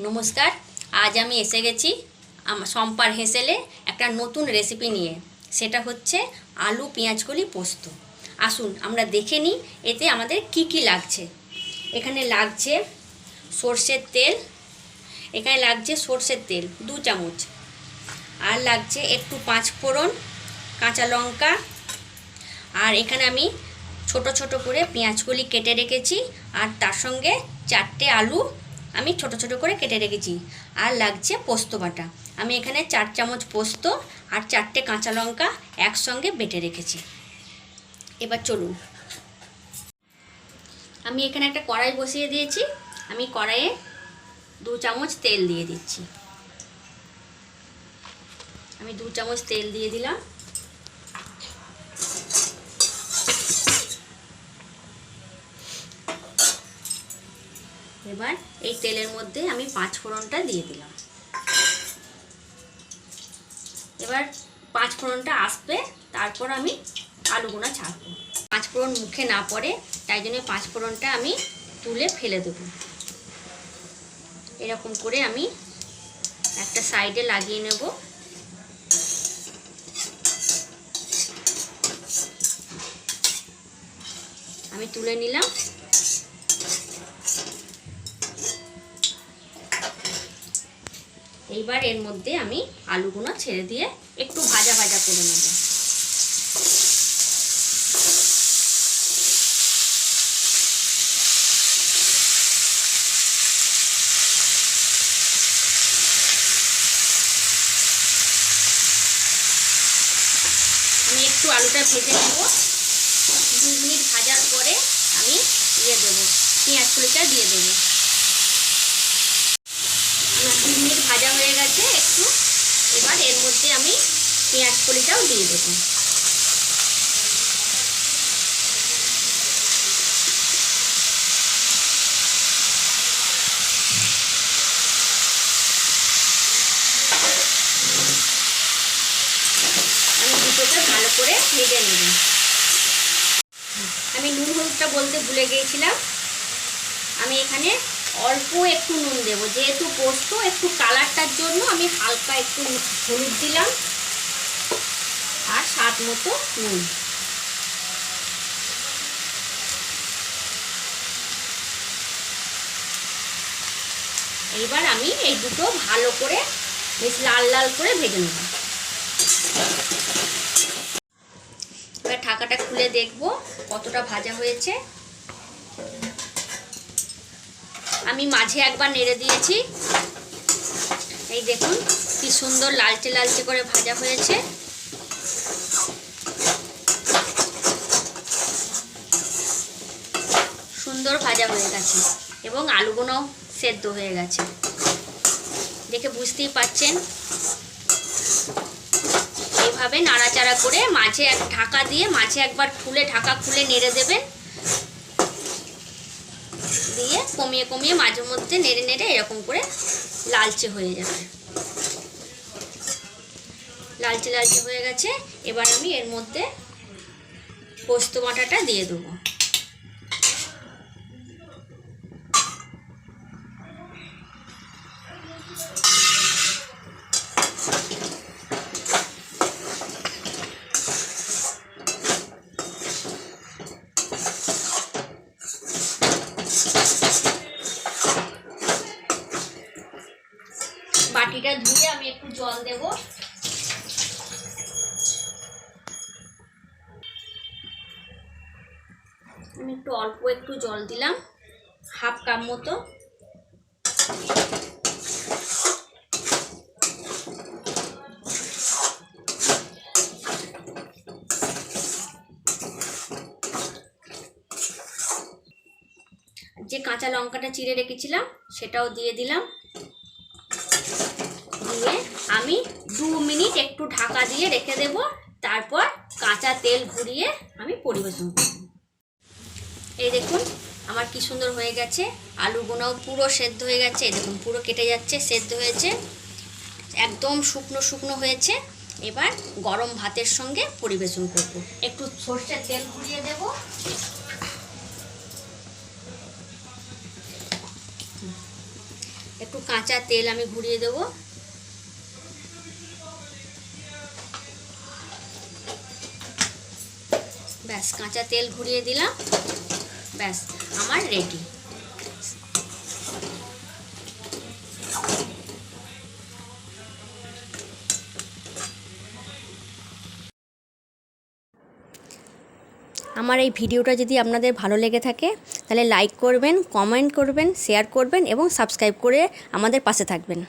নমস্কার। আজ আমি এসে গেছি শম্পার হেসেলে একটা নতুন রেসিপি নিয়ে। সেটা হচ্ছে আলু পেঁয়াজকলি পোস্ত। আসুন আমরা দেখে নিই এতে আমাদের কি কি লাগছে। এখানে লাগছে সর্ষের তেল, এখানে লাগছে সর্ষের তেল 2 চামচ, আর লাগছে একটু 5 ফোড়ন, কাঁচা লঙ্কা, আর এখানে আমি ছোট ছোট করে পেঁয়াজকলি কেটে রেখেছি, আর তার সঙ্গে 4টে আলু আমি ছোট ছোট করে কেটে রেখেছি, আর লাগছে পোস্ত বাটা। আমি এখানে 4 চামচ পোস্ত আর 4টে কাঁচা লঙ্কা একসঙ্গে বেটে রেখেছি। এবার চলুন, আমি এখানে একটা কড়াই বসিয়ে দিয়েছি। আমি কড়াইয়ে 2 চামচ তেল দিয়ে দিচ্ছি। আমি 2 চামচ তেল দিয়ে দিলাম। এবার এই তেলের মধ্যে আমি 5 ফোড়নটা দিয়ে দিলাম। এবার 5 ফোড়নটা আসবে, তারপর আমি আলুগুলো ছাড়বো। 5 ফোড়ন মুখে না পড়ে, তাই জন্য 5 ফোড়নটা আমি তুলে ফেলে দেবো। এরকম করে আমি একটা সাইডে লাগিয়ে নেব। আমি তুলে নিলাম। এইবার এর মধ্যে আমি আলুগুলো ছেড়ে দিয়ে একটু ভাজা ভাজা করে নেব। আমি একটু আলুটা ভেজে নেব। 2 মিনিট ভাজার পরে আমি দেবো পেঁয়াজ কলিটা দিয়ে দেবো। 2 মিনিট ভাজা হয়ে গেছে একটু। এবার এর মধ্যে আমি পেঁয়াজ কলিটাও দিয়ে দেবো। আমি দুটোকে ভালো করে ভেজে নেব। আমি নুন হলুদটা বলতে ভুলে গিয়েছিলাম। আমি এখানে অল্প একটু নুন দেব, যেহেতু পোস্ত একটু কালারটার জন্য আমি হালকা একটু হলুদ দিলাম, আর স্বাদ মতো নুন। এইবার আমি এই দুটো ভালো করে বেশ লাল লাল করে ভেজে নেব। এবার ঢাকাটা খুলে দেখব কতটা ভাজা হয়েছে। আমি মাঝে একবার নেড়ে দিয়েছি। এই দেখুন কি সুন্দর লালচে লালচে করে ভাজা হয়েছে। সুন্দর ভাজা হয়ে গেছে এবং আলুগুলো সেদ্ধ হয়ে গেছে, দেখে বুঝতেই পাচ্ছেন। এইভাবে নাড়াচাড়া করে মাঝে ঢাকা দিয়ে মাঝে একবার খুলে ঢাকা খুলে নেড়ে দেবেন, দিয়ে কমিয়ে কমিয়ে মাঝে মধ্যে নেড়ে নেড়ে এরকম করে লালচে হয়ে যাবে। লালচে লালচে হয়ে গেছে। এবার আমি এর মধ্যে পোস্ত বাটাটা দিয়ে দেবো। বাটিটা ধুয়ে আমি একটু জল দেব। আমি অল্প একটু জল দিলাম, হাফ কাপ মতো। যে কাঁচা লঙ্কাটা চিড়ে রেখেছিলাম সেটাও দিয়ে দিলাম। দিয়ে আমি 2 মিনিট একটু ঢাকা দিয়ে রেখে দেব, তারপর কাঁচা তেল ঘুরিয়ে আমি পরিবেশন করব। এই দেখুন আমার কি সুন্দর হয়ে গেছে। আলুগুলোও পুরো সেদ্ধ হয়ে গেছে। এই দেখুন পুরো কেটে যাচ্ছে, সেদ্ধ হয়েছে, একদম শুকনো শুকনো হয়েছে। এবার গরম ভাতের সঙ্গে পরিবেশন করব। একটু সর্ষের তেল ঘুরিয়ে দেব। একটু কাঁচা তেল আমি ঘুরিয়ে দেবো। ব্যাস, কাঁচা তেল ঘুরিয়ে দিলাম, ব্যাস আমার রেডি। আমার এই ভিডিওটা যদি আপনাদের ভালো লেগে থাকে তাহলে লাইক করবেন, কমেন্ট করবেন, শেয়ার করবেন এবং সাবস্ক্রাইব করে আমাদের পাশে থাকবেন।